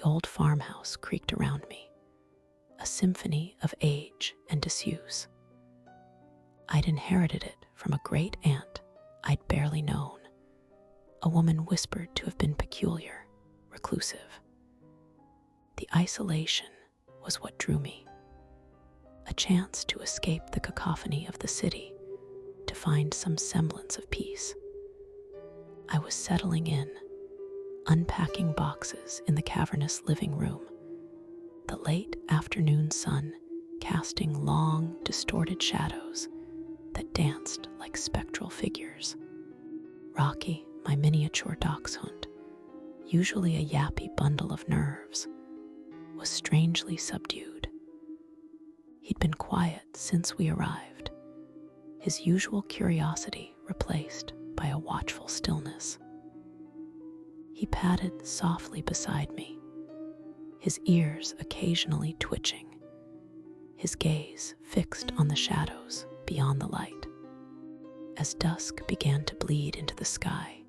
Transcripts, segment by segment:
The old farmhouse creaked around me, a symphony of age and disuse. I'd inherited it from a great aunt I'd barely known, a woman whispered to have been peculiar, reclusive. The isolation was what drew me, a chance to escape the cacophony of the city, to find some semblance of peace. I was settling in, unpacking boxes in the cavernous living room, the late afternoon sun casting long, distorted shadows that danced like spectral figures. Rocky, my miniature dachshund, usually a yappy bundle of nerves, was strangely subdued. He'd been quiet since we arrived, his usual curiosity replaced by a watchful stillness. He padded softly beside me, his ears occasionally twitching, his gaze fixed on the shadows beyond the light. As dusk began to bleed into the sky,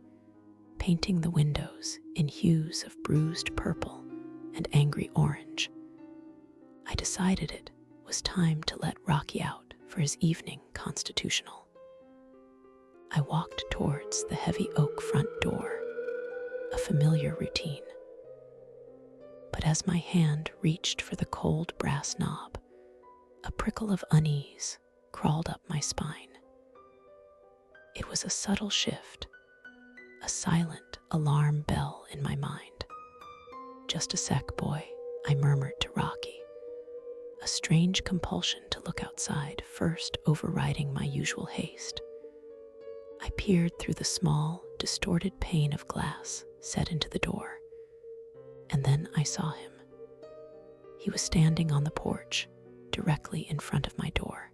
painting the windows in hues of bruised purple and angry orange, I decided it was time to let Rocky out for his evening constitutional. I walked towards the heavy oak front door, a familiar routine. But as my hand reached for the cold brass knob, a prickle of unease crawled up my spine. It was a subtle shift, a silent alarm bell in my mind. "Just a sec, boy," I murmured to Rocky, a strange compulsion to look outside first overriding my usual haste. I peered through the small, distorted pane of glass set into the door, and then I saw him. He was standing on the porch, directly in front of my door.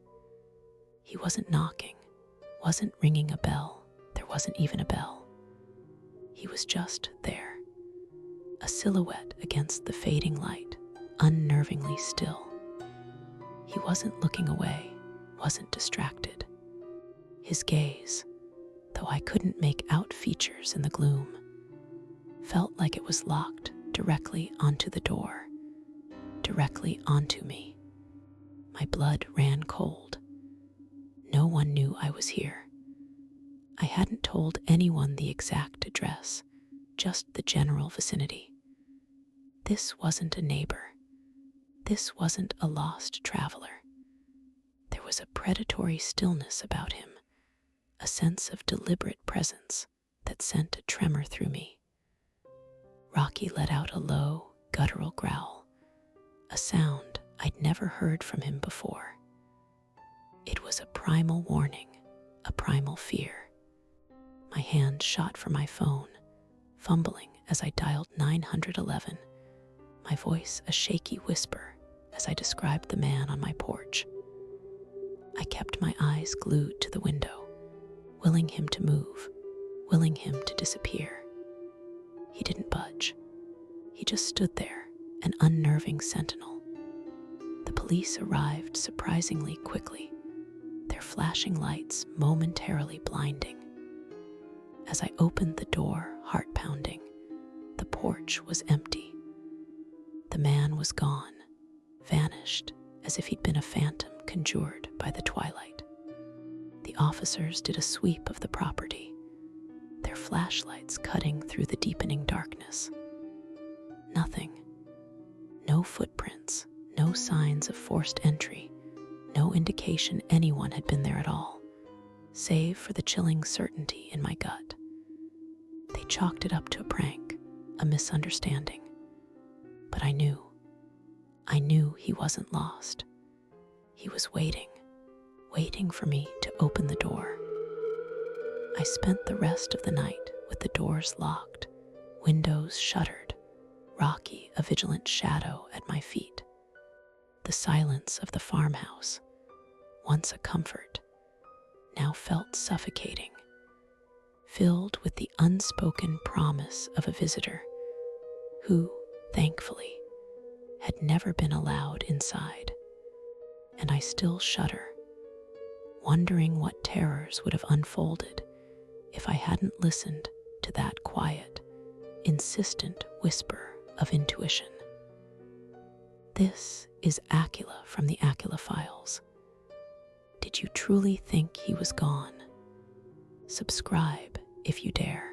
He wasn't knocking, wasn't ringing a bell, there wasn't even a bell. He was just there, a silhouette against the fading light, unnervingly still. He wasn't looking away, wasn't distracted. His gaze, though I couldn't make out features in the gloom, felt like it was locked directly onto the door, directly onto me. My blood ran cold. No one knew I was here. I hadn't told anyone the exact address, just the general vicinity. This wasn't a neighbor. This wasn't a lost traveler. There was a predatory stillness about him, a sense of deliberate presence that sent a tremor through me. Rocky let out a low, guttural growl, a sound I'd never heard from him before. It was a primal warning, a primal fear. My hand shot for my phone, fumbling as I dialed 911, my voice a shaky whisper as I described the man on my porch. I kept my eyes glued to the window, willing him to move, willing him to disappear. He didn't budge. He just stood there, an unnerving sentinel. The police arrived surprisingly quickly, their flashing lights momentarily blinding. As I opened the door, heart pounding, the porch was empty. The man was gone, vanished as if he'd been a phantom conjured by the twilight. The officers did a sweep of the property, their flashlights cutting through the deepening darkness. Nothing. No footprints, no signs of forced entry, no indication anyone had been there at all, save for the chilling certainty in my gut. They chalked it up to a prank, a misunderstanding. But I knew he wasn't lost. He was waiting for me to open the door. I spent the rest of the night with the doors locked, windows shuttered, Rocky a vigilant shadow at my feet. The silence of the farmhouse, once a comfort, now felt suffocating, filled with the unspoken promise of a visitor who, thankfully, had never been allowed inside. And I still shudder, wondering what terrors would have unfolded if I hadn't listened to that quiet, insistent whisper of intuition. This is Aqeela from the Aqeela Files. Did you truly think he was gone? Subscribe if you dare.